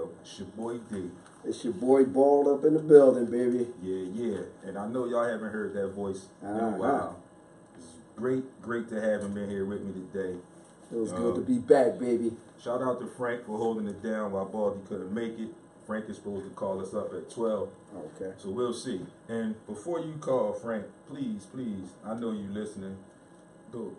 Radio. It's your boy D. It's your boy Balled Up in the building, baby. Yeah. And I know y'all haven't heard that voice in a while. It's great to have him in here with me today. Feels good to be back, baby. Shout out to Frank for holding it down while Baldy couldn't make it. Frank is supposed to call us up at 12. Okay. So we'll see. And before you call, Frank, please, I know you listening. Dude,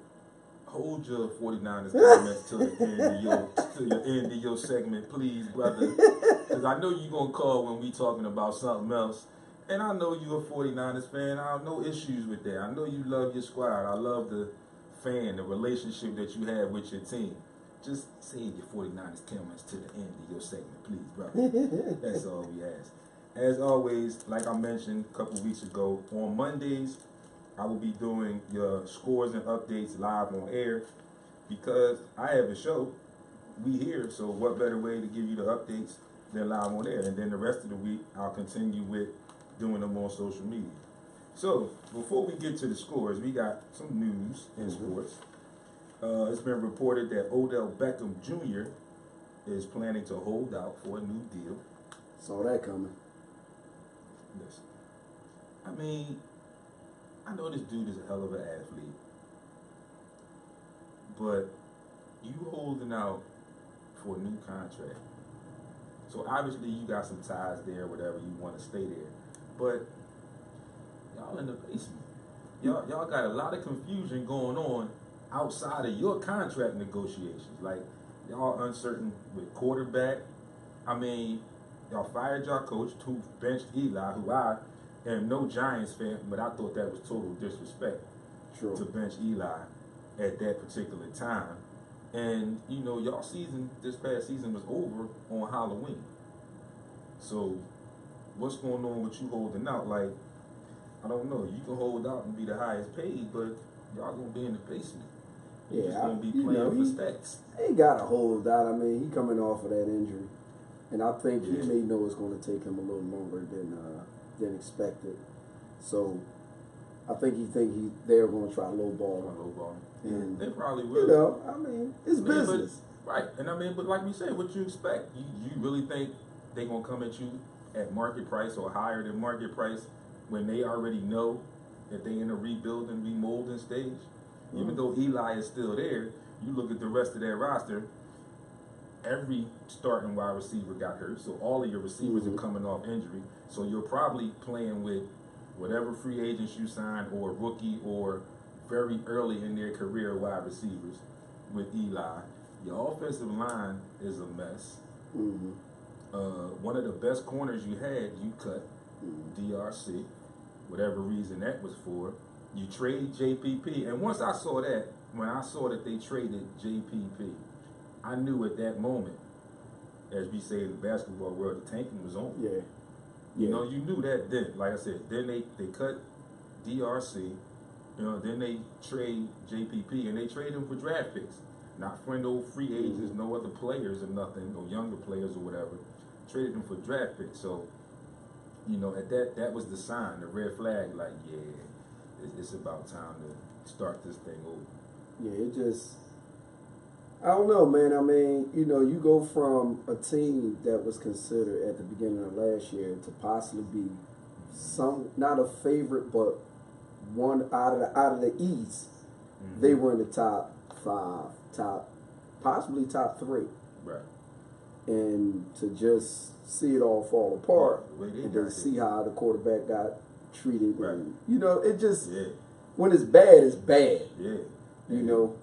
hold your 49ers comments to the end of your segment, please, brother. Because I know you're going to call when we talking about something else. And I know you're a 49ers fan. I have no issues with that. I know you love your squad. I love the relationship that you have with your team. Just save your 49ers comments to the end of your segment, please, brother. That's all we ask. As always, like I mentioned a couple weeks ago, on Mondays, I will be doing your scores and updates live on air because I have a show. We here, so what better way to give you the updates than live on air? And then the rest of the week, I'll continue with doing them on social media. So, before we get to the scores, we got some news in sports. It's been reported that Odell Beckham Jr. is planning to hold out for a new deal. Saw that coming. Listen, I mean, I know this dude is a hell of an athlete, but you holding out for a new contract. So obviously you got some ties there, whatever, you want to stay there. But y'all in the basement. Y'all got a lot of confusion going on outside of your contract negotiations. Like, y'all uncertain with quarterback. I mean, y'all fired y'all coach, who benched Eli, who I am no Giants fan, but I thought that was total disrespect to bench Eli at that particular time. And, you know, y'all season, this past season was over on Halloween. So, what's going on with you holding out? Like, I don't know. You can hold out and be the highest paid, but y'all going to be in the basement. You're just going to be playing for stats. He got to hold out. I mean, he coming off of that injury. And I think he may know it's going to take him a little longer than expected. So, I think they're going to try lowball him. And they probably will. You know, I mean, it's business. Right. And I mean, but like we said, what you expect? You really think they're going to come at you at market price or higher than market price when they already know that they in a rebuilding, remolding stage? Even though Eli is still there, you look at the rest of their roster, every starting wide receiver got hurt, so all of your receivers are coming off injury. So you're probably playing with whatever free agents you sign or rookie or very early in their career wide receivers with Eli. Your offensive line is a mess. One of the best corners you had, you cut, DRC, whatever reason that was for. You trade JPP, and once I saw that, when I saw that they traded JPP, I knew at that moment, as we say in the basketball world, the tanking was on. You know, you knew that then. Like I said, then they cut DRC, you know, then they trade JPP, and they trade him for draft picks. Not for no free agents, no other players or nothing, no younger players or whatever. Traded him for draft picks. So, you know, at that was the sign, the red flag, like, it's about time to start this thing over. I don't know, man. I mean, you know, you go from a team that was considered at the beginning of last year to possibly be not a favorite, but one out of the East. They were in the top 5, possibly top 3. Right. And to just see it all fall apart, and then see how the quarterback got treated. Right. And, you know, it just, when it's bad, it's bad. You know,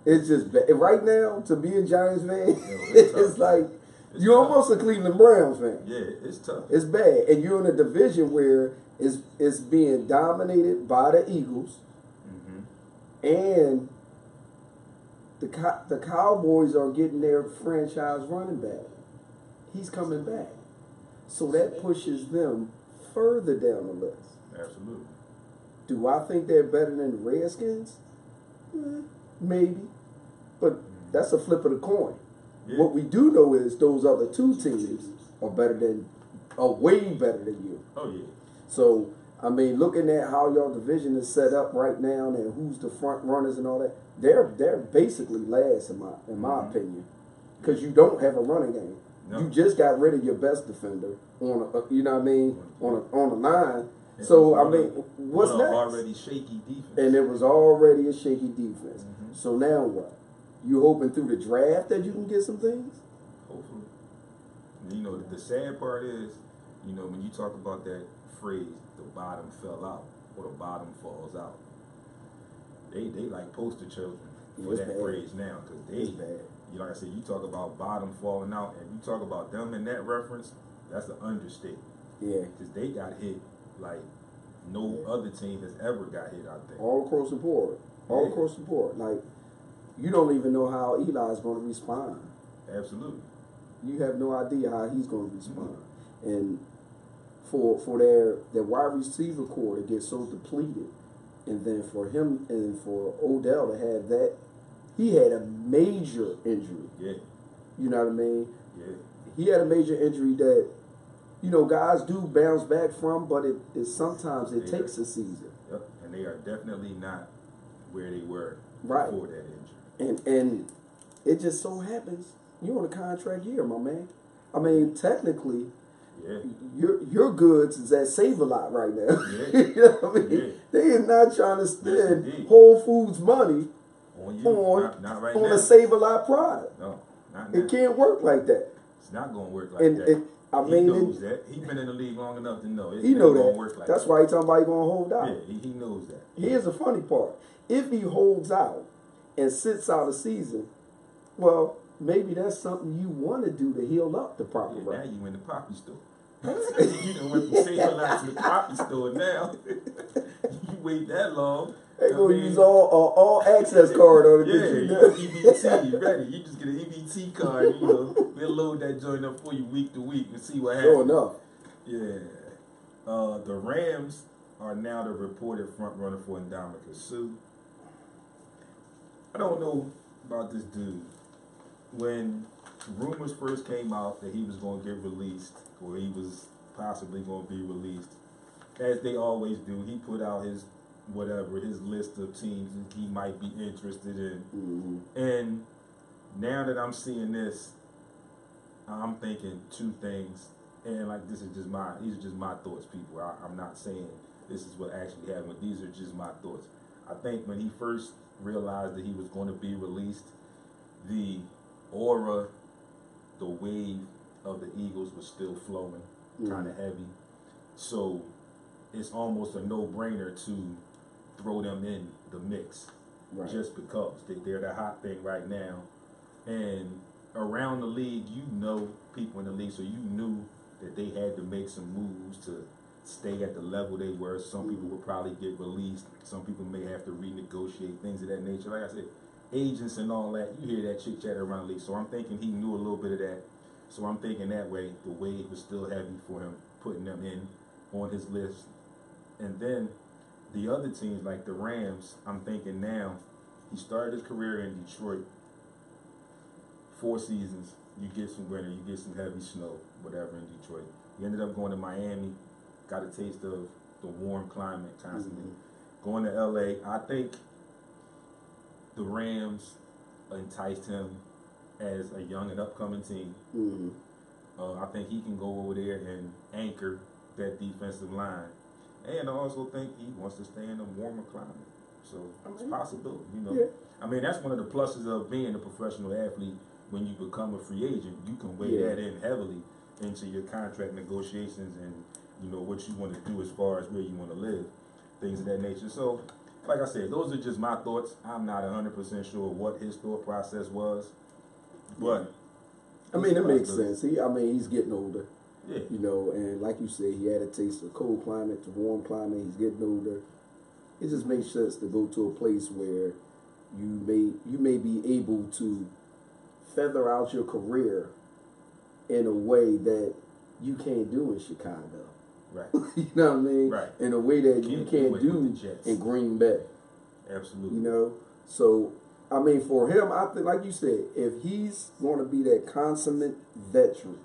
it's just bad. Right now, to be a Giants fan, it's like, you're almost a Cleveland Browns fan. It's tough. It's bad. And you're in a division where it's being dominated by the Eagles. And the Cowboys are getting their franchise running back. He's coming back. So that pushes them further down the list. Absolutely. Do I think they're better than the Redskins? Maybe. But that's a flip of the coin. What we do know is those other 2 teams are way better than you. So, I mean, looking at how your division is set up right now and who's the front runners and all that, they're basically last in my opinion, because you don't have a running game. No. You just got rid of your best defender on a, you know what I mean, on a line. So I mean, what's next? Already shaky defense, and it was already a shaky defense. So now what? You hoping through the draft that you can get some things? Hopefully. You know, the sad part is, you know, when you talk about that phrase, the bottom fell out or the bottom falls out. They like poster children for that phrase now, because they, you know, like I said, you talk about bottom falling out, and you talk about them in that reference, that's an understatement. Yeah, because they got hit like no other team has ever got hit out there. All across the board, all across the board. Like, you don't even know how Eli's going to respond. Absolutely. You have no idea how he's going to respond, and for their wide receiver core to get so depleted. And then for him and for Odell to have that, he had a major injury. Yeah. You know what I mean? Yeah. He had a major injury that, you know, guys do bounce back from, but it sometimes it takes a season. Yep. And they are definitely not where they were before that injury. And it just so happens you're on a contract year, my man. I mean, technically, your goods is at Save-A-Lot right now. Yeah. You know what I mean? Yeah. They are not trying to spend Whole Foods money on you. Not right on now. A Save-A-Lot product. No, not now. It can't work like that. It's not going to work like that. He knows that. He's been in the league long enough to know. He knows that. Work like That's why he's talking about he's going to hold out. Yeah, he knows that. Here's the funny part. If he holds out and sits out a season, well, maybe that's something you want to do to heal up the property. Now you in the poppy store. You done went from Save-A-Lot to the poppy store now. You wait that long. They gonna use all access card on it. Yeah, EBT, ready. You just get an EBT card, you know. We'll load that joint up for you week to week and see what happens. Sure enough. Yeah. The Rams are now the reported front runner for Ndamukong Suh. I don't know about this dude. When rumors first came out that he was going to get released, or he was possibly going to be released, as they always do, he put out his list of teams that he might be interested in. And now that I'm seeing this, I'm thinking two things. And like, these are just my thoughts, people. I'm not saying this is what actually happened. These are just my thoughts. I think when he first realized that he was going to be released, the aura, the wave of the Eagles was still flowing, kind of heavy. So it's almost a no-brainer to throw them in the mix, just because they're the hot thing right now. And around the league, you know people in the league, so you knew that they had to make some moves to stay at the level they were. Some people will probably get released. Some people may have to renegotiate, things of that nature. Like I said, agents and all that, you hear that chit-chat around the league. So I'm thinking he knew a little bit of that. So I'm thinking that way, the wave was still heavy for him, putting them in on his list. And then the other teams, like the Rams, I'm thinking now, he started his career in Detroit, 4 seasons. You get some winter, you get some heavy snow, whatever in Detroit. He ended up going to Miami, got a taste of the warm climate constantly. Going to LA, I think the Rams enticed him as a young and upcoming team. I think he can go over there and anchor that defensive line. And I also think he wants to stay in a warmer climate. So it's a possibility, you know. I mean, that's one of the pluses of being a professional athlete. When you become a free agent, you can weigh that in heavily into your contract negotiations and, you know, what you want to do as far as where you want to live, things of that nature. So, like I said, those are just my thoughts. I'm not 100% sure what his thought process was, but I mean, it makes sense. He's getting older. Yeah. You know, and like you said, he had a taste of cold climate to warm climate. He's getting older. It just makes sense to go to a place where you may be able to feather out your career in a way that you can't do in Chicago. Right. You know what I mean? Right. In a way that you can't do in Green Bay. Absolutely. You know? So, I mean, for him, I think, like you said, if he's going to be that consummate veteran,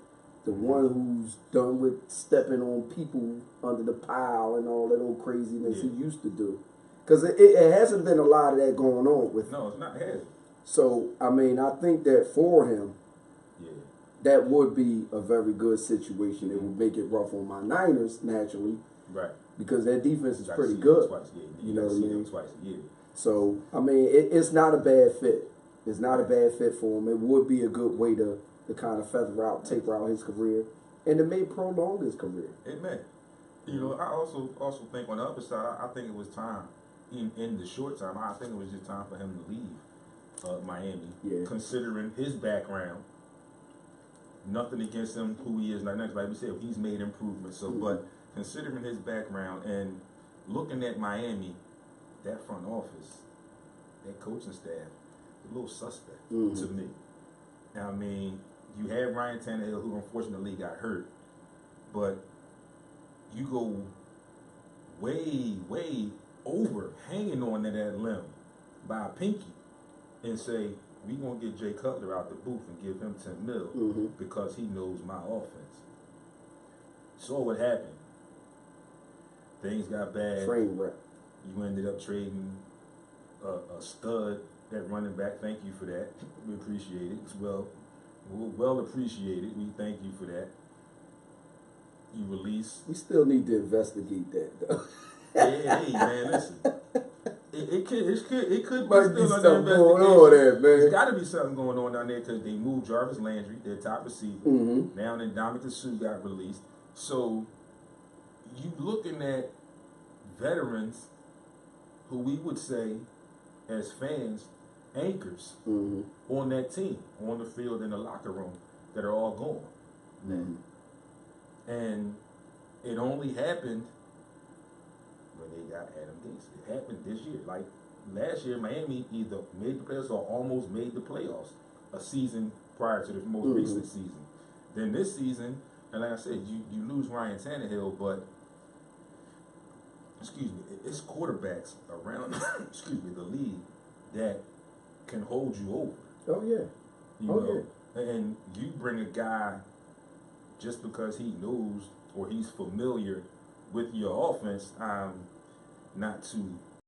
the one who's done with stepping on people under the pile and all that old craziness he used to do. Because it hasn't been a lot of that going on with him. No, it's not. It hasn't. So, I mean, I think that for him, that would be a very good situation. It would make it rough on my Niners naturally, Right. because their defense is Gotta pretty see good. them twice a year. You know what I mean? Twice a year. So I mean, it's not a bad fit. It's not a bad fit for him. It would be a good way to kind of feather out, taper out his career, and it may prolong his career. It may. You know, I also think on the other side, I think it was time in the short time. I think it was just time for him to leave Miami. Yeah. Considering his background, nothing against him, who he is now. Like we said, he's made improvements. So, but considering his background and looking at Miami, that front office, that coaching staff, a little suspect to me. Now, I mean, you had Ryan Tannehill, who unfortunately got hurt, but you go way over hanging on to that limb by a pinky and say, we gonna get Jay Cutler out the booth and give him $10 million because he knows my offense. So what happened? Things got bad. Train wreck. You ended up trading a stud at running back. Thank you for that. We appreciate it. It's well appreciated. We thank you for that. You release. We still need to investigate that, though. Hey, man, listen. It could be Might be still under something going investigation. on there, man. There's got to be something going on down there because they moved Jarvis Landry, their top receiver. Now then Dominic Sue got released. So you looking at veterans who we would say, as fans, anchors on that team, on the field, in the locker room, that are all gone. And it only happened when they got Adam Gase. It happened this year. Like last year, Miami either made the playoffs or almost made the playoffs a season prior to the most recent season. Then this season, and like I said, you lose Ryan Tannehill, but it's quarterbacks around the league that can hold you over. Oh yeah. You know? And you bring a guy just because he knows or he's familiar with your offense, not to